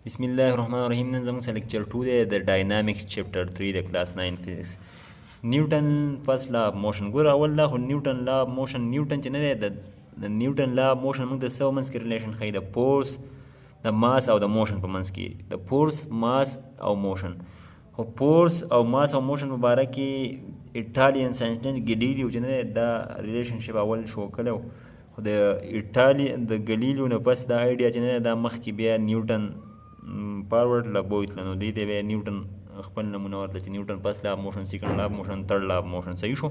بسم الله الرحمن الرحیم. نن زموږ سره لیکچر 2 دی د ډاینامیکس چپټر 3 د کلاس 9 فزیکس. نیوټن فرست لا اف موشن. ګوره اول دا خو نیوټن لا اف موشن نیوټن چې نه دی د نیوټن لا اف موشن موږ د څه منځ کې ریلیشن ښیي، د فورس د ماس او د موشن په منځ کې، د فورس ماس او موشن. خو فورس او ماس او موشن په باره کې ایټالین ساینسدان ګلیلیو چې نه دی دا ریلیشنشپ اول شو کړی، خو د ګلیلیو نه پس دا آیډیا چې نه دی دا مخکې بیا نیوټن فارورډ لا بوتله، نو دی بیا نیوټن خپل نمونه ورتله چې نیوټن فرست لا اف موشن، سیکنډ لا اف موشن، تھرډ لا اف موشن. صحیح شو.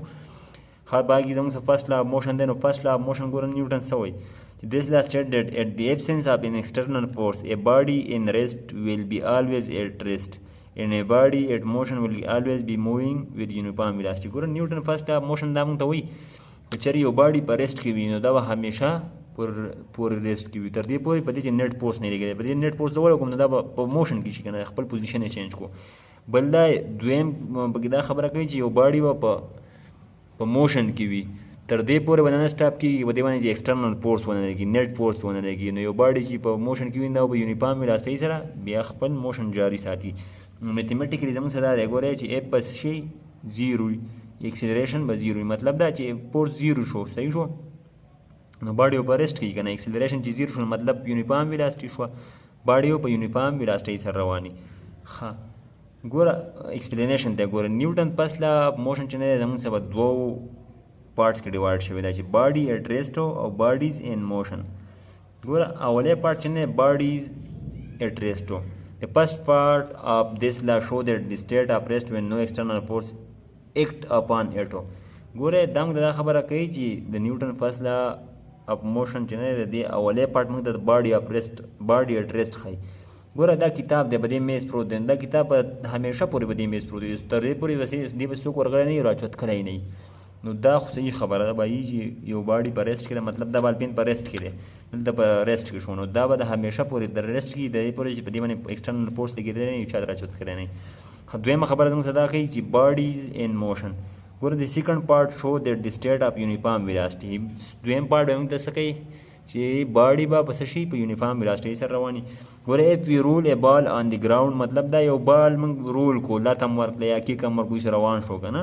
ښه باقي زموږ سره فرست لا اف موشن دی، نو فرست لا اف موشن ګوره نیوټن څه وایي چې this law states that at the absence of an external force a body in rest will be always at rest and a body at motion will always be moving with uniform velocity. ګوره نیوټن فرست لا اف موشن دا موږ ته وایي که چېرې یو باډي په ریسټ کې وي نو دا به همیشه پورې ریسټ کې وي تر دې پورې په دې چې نیټ فورس نه لګېږي. په دې نیټ فورس زه وکړم نو دا به په موشن کې شي که نه، خپل پوزیشن یې چینج کړو. بل دا دویم پکې دا خبره کوي چې یو باډي به په موشن کې وي تر دې پورې به نه سټاپ کېږي، په دې باندې چې ایکسټرنل فورس ونه لګي، نیټ فورس ونه لګي. نو یو باډي چې په موشن کې وي دا په یونیفارم ویلاسټي سره بیا خپل موشن جاري ساتي. میتھمیټیکلی زموږ سره دا دی ګوره چې اف پس شي زیرو وي، اکسلریشن به زیرو وي، مطلب دا چې فورس زیرو شو. صحیح شو. نو باډي په ریسټ کې کنه اکسلریشن چې زیرو شو مطلب یونیفارم ویلاسټي شو، باډي په یونیفارم ویلاسټي سره رواني. ښه ګوره ایکسپلینیشن دی. ګوره نیوټن فرست لا اف موشن چې نه دی زموږ سره په دوو پارټس کې ډیوایډ شوی دی چې باډي ایټ ریسټ او باډیز ان موشن. ګوره اولی پارټ چې نه باډیز ایټ ریسټ. The first part of this law show that the state of rest when no external force act upon it. ګوره دا موږ دا خبره کوي چې د نیوټن فرست لا اف موشن چې نه دی د اولی پارټ موږ د باډي اف ریسټ باډي ایټ ریسټ ښایي. ګوره دا کتاب دی په دې میز پروت دی، دا کتاب همیشه پورې په دې میز پروت دی، تر دې پورې دې به څوک ورغلی نه وي راچوت کړی نه وي. نو دا خو صحیح خبره ده بهایي چې یو باډي په ریسټ کې ده، مطلب دا بالپین په ریسټ کې دی، دلته په ریسټ کې شو، نو دا به د همیشه پورې د ریسټ کې د دې پورې چې په دې باندې ایکسټرنل فورس لګېدلی نه وي، چا راچوت کړی نه وي. دویمه خبره زموږ سره دا ښیي چې باډیز ان موشن. ګوره د سیکنډ پارټ شو دیټ د سټیټ اف یونیفارم ویلاسټي. دویم پارټ به موږ ته څه کوي چې باډي به په څه شي په یونیفارم ویلاسټي سره رواني. ګوره اف وی رول ا بال آن د ګراوند، مطلب دا یو بال موږ رول کو، لات هم ورکړه یا کیک هم ورکړو روان شو که نه،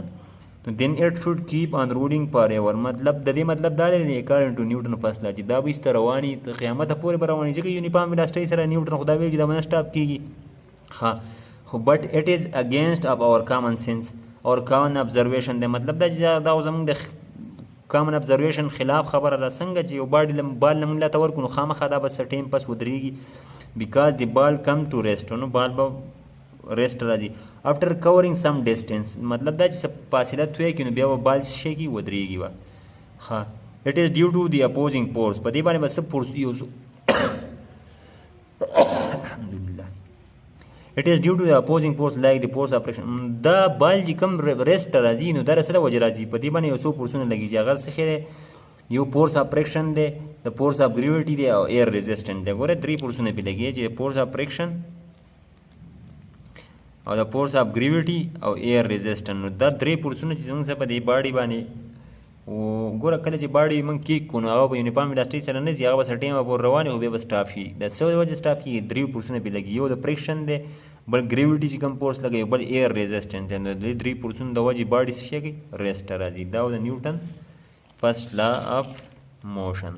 نو دین اٹ شوډ کیپ آن رولینګ فار ایور. مطلب د دې مطلب دا دی اکارډنګ ټو نیوټن فرست لا چې دا به ایسته رواني تر قیامته پورې به رواني، ځکه یونیفارم ویلاسټي سره نیوټن خو دا ویل چې دا به نه سټاپ کېږي. ښه خو بټ اټ از اگینسټ اف اور کامن سینس اور کامن ابزرویشن دی. مطلب دا چې دا زموږ د کامن ابزرویشن خلاف خبره ده. څنګه چې یو باډي بال نه موږ لاته ورکړو نو خامخا دا به څه ټایم پس ودرېږي، بیکاز د بال کم ټو ریسټ، نو بال به ریسټ راځي افټر کورینګ سم ډسټنس. مطلب دا چې فاصله توی کړي نو بیا به بال څه شي کړي ودرېږي به. ښه اټ از ډیو ټو دی اپوزینګ فورس. په دې باندې به څه فورس یوز الحمدلله اټ از ډیو ټو دی اپوزینګ فورس لایک دی فورس اف فریکشن. دا بال چې کوم ریسټ راځي نو دا سره وجه راځي په دې باندې یو څو فورسونه لګېږي، هغه څه شی دی یو فورس اف فریکشن دی، د فورس اف ګریویټي دی او ایر ریزسټنټ دی. ګوره درې فورسونه پرې لګېږي چې فورس اف فریکشن او د فورس اف ګریویټي او ایر ریزسټنټ. نو دا درې فورسونه چې زموږ سره په دې باډي باندې ګوره کله چې باډي موږ کیک کړو نو هغه په یونیفارم ویلاسټي سره نه ځي، هغه به څه ټایمه پورې روان وي او بیا به سټاپ شي. د څه وجې سټاپ کېږي؟ درې فورسونه پرې لګي، یو د فریکشن دی، بل ګریویټي چې کوم فورس لګوي، بل ایر ریزسټنټ دی. نو دې درې فورسونو د وجې باډي څه شی کوي ریسټ راځي. دا د نیوټن فرست لا اف موشن.